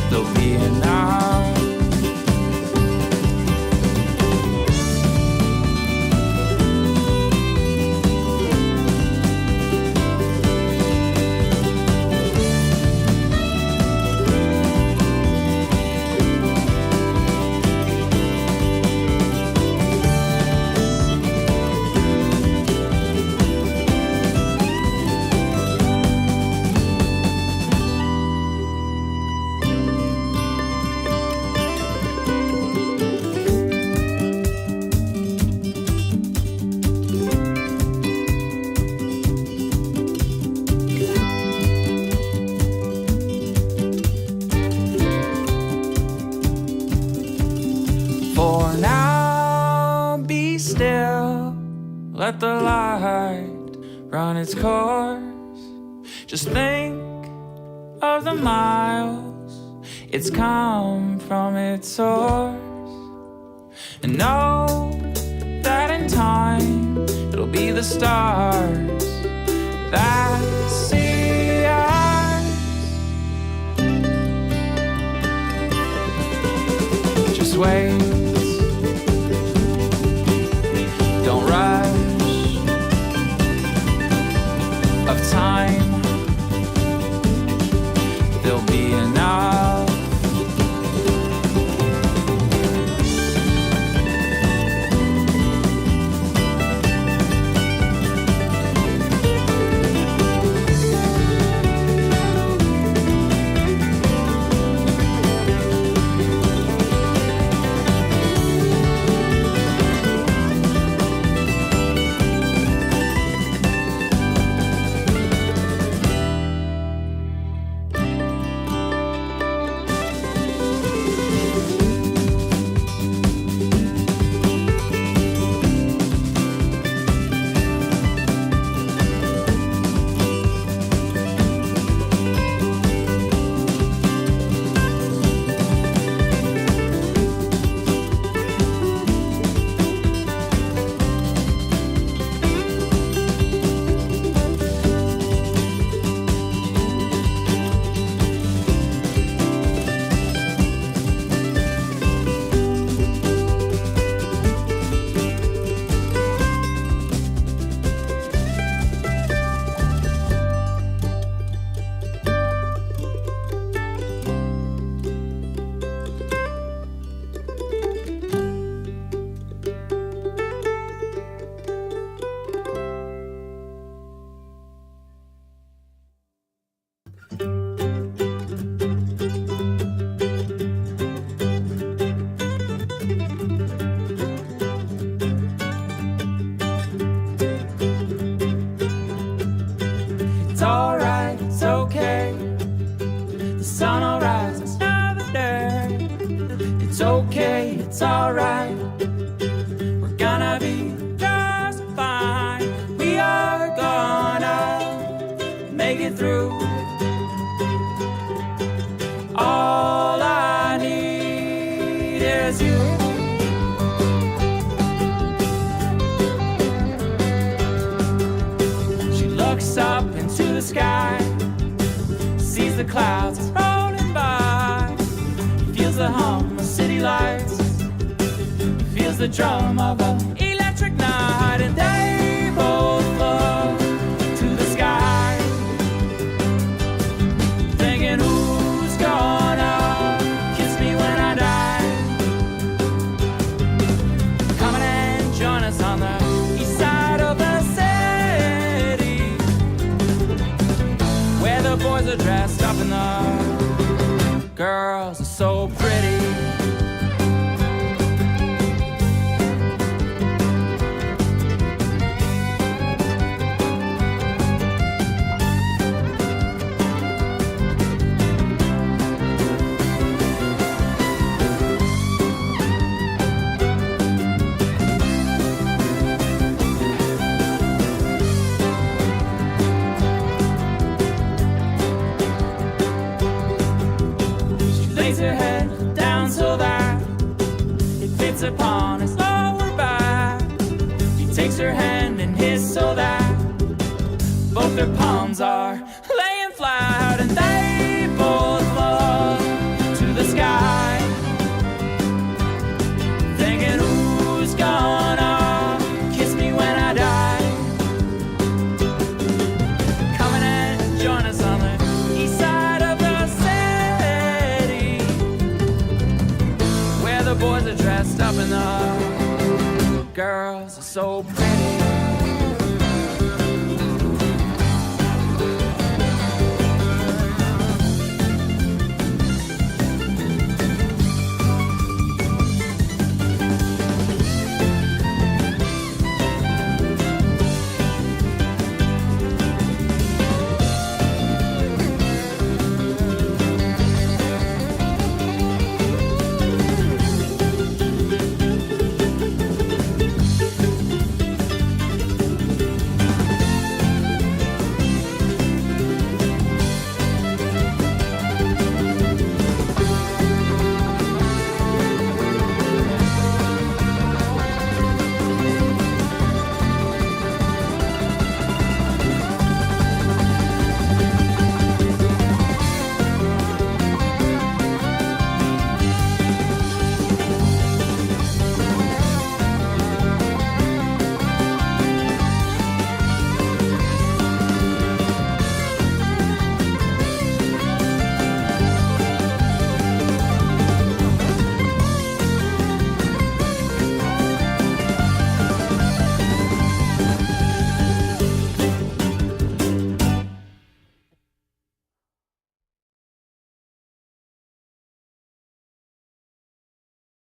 There'll be enough. For now, be still. Let the light run its course. Just think of the miles it's come from its source. And know that in time it'll be the stars that see us. Just wait. Don't rush of time. There'll be enough. It's alright, it's okay. The sun will rise another day. It's okay, it's alright. We're gonna be just fine. We are gonna make it through. All I need is you. She looks up into the sky, sees the clouds rolling by, feels the hum of city lights, feels the drum of an electric night, and they both look to the sky, thinking who's gonna kiss me when I die. Come on and join us on the east side of the city, where the boys are dressed up and the girls are so pretty. Lays her head down so that it fits upon his her hand in his so that both their palms are laying flat, and they both look to the sky, thinking, who's gonna kiss me when I die? Come and join us on the east side of the city, where the boys are dressed up and the girls are so pretty.